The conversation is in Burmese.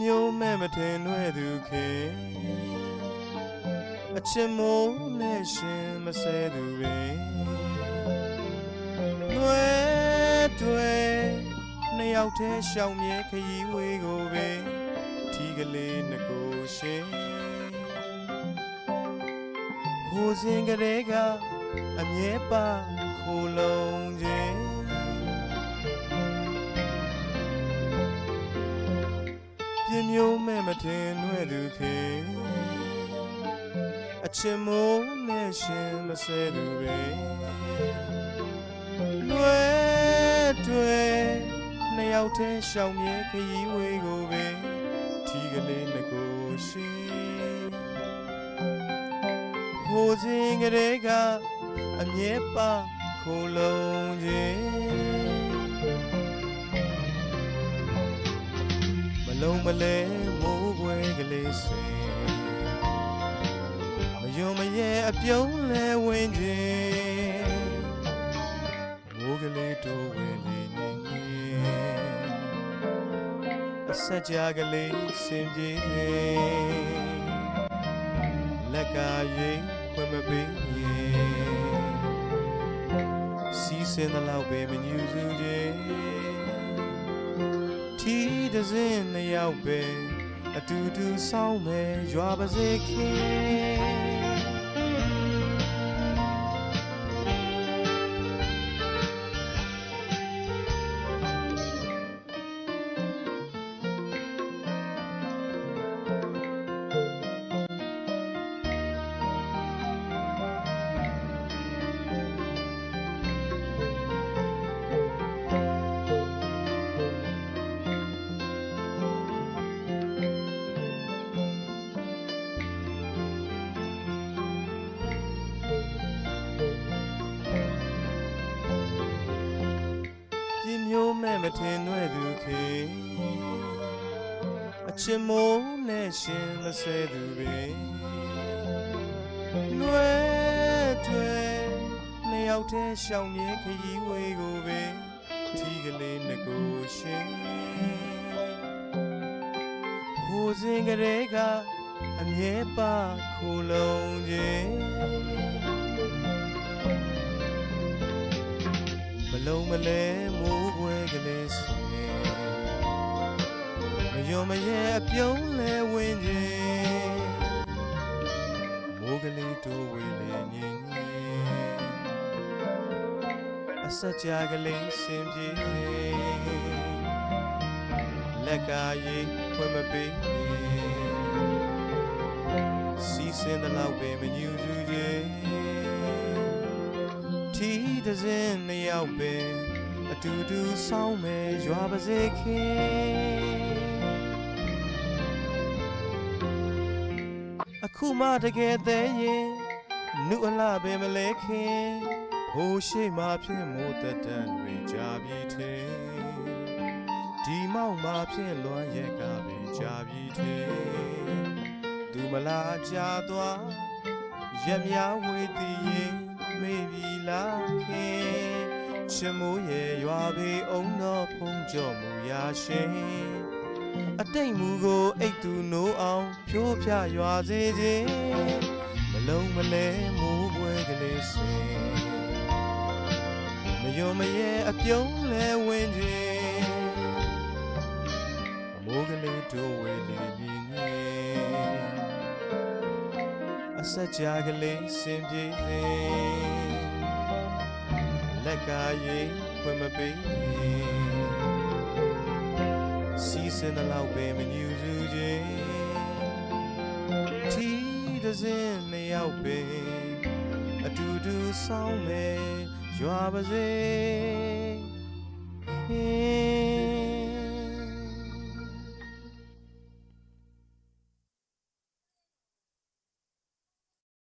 မျိုးမဲ့မထင်တွေ့သူခင်အချစ်မိုးနဲ့ရှင်မဆဲသူပင်လွယ်တွေ့နှစ်ယောက်တည်းရှောင်မြဲခရီးဝေးကိုပင်ထီကလေးနှစ်ကိုရှင်ဟိုစဉ်ကလေးကအမြဲပါခိုလုံးခြင်းပြမျိုးမဲ့မထင်တွေ့သူခင်အချစ်မိုးနဲ့ရှင်မဆဲသူပင်လွယ်တွေ့နှစ်ယောက်တည်းရှောင်မြဲခရီးဝေးကိုပင်ထီကလေးနှစ်ကိုရှင်ဟိုစဉ်ကလေးကအမြဲပါခိုလုံးခြင်းမလုံးမလဲမိုးပွဲကလေးစင်မယုံမရဲအပြုံးလဲဝင်ခြင်းမိုးကလေးတို့ဝင်နေအဆက်ကြကလေးစင်ပြေနေလက်ကရင်ခွင့်မပေးရင်စီးစင်းတဲ့လောက်ပဲမညူစုခြင်းထီးတစ်စင်းနှစ်ယောက်ပဲအတူတူဆောင်းမယ်ရွာပါစေခင်မျိုးမဲ့မထင်တွေ့သူခင်အချစ်မိုးနဲ့ရှင်မဆဲသူပင်လွယ်တွေ့နှစ်ယောက်တည်းရှောင်မြဲခရီးဝေးကိုပင်ထီကလေးနှစ်ကိုရှင်ဟိုစဉ်ကလေးကအမြဲပါခိုလုံးခြင်းမလုံးမလဲမိုးပွဲကလေးစင်မယုံမရဲအပြုံးလဲဝင်ခြင်းမိုးကလေးတို့ဝေးလေငင်းအဆက်ကြကလေးစင်ပြေလက်ကရေးခွင့်မပေးစီးစင်းတဲ့လောက်ပဲမညူစုခြင်းထီးတစ်စင်းနှစ်ယောက်ပဲအတူတူဆောင်းမယ်ရွာပါစေခင်အခုမှတကယ်သေးရင်နုအလားပဲမလဲခင်ဟိုရှိမှဖြစ်မို့တတန်တွေကြာပြီထဲဒီမောက်မှဖြစ်လွမ်းရက်ကပဲကြာပြီထဲသူမလားကြာသွားရက်များဝေးတည်ရင်မေးပြီလားခင်ချစ်မိုးရဲ့ရွာပေအောင်တော့ဖုံးကြော်မူရာရှင်အတိတ်မူကိုအိတ်သူနိုးအောင်ဖြိုးဖြရွာစေခြင်းမလုံးမလဲမိုးပွဲကလေးစင်မယုံမရဲအပြုံးလဲဝင်ခြင်းမိုးကလေးတို့ဝေးလေမြင်ငယ်အဆက်ကြကလေးစင်ပြေစေလက်ကရေးခွင့်မပေးစီးစင်းတဲ့လောက်ပဲမညူစုခြင်းထီးတစ်စင်းနှစ်ယောက်ပဲအတူတူဆောင်းမယ်ရွာပါစေ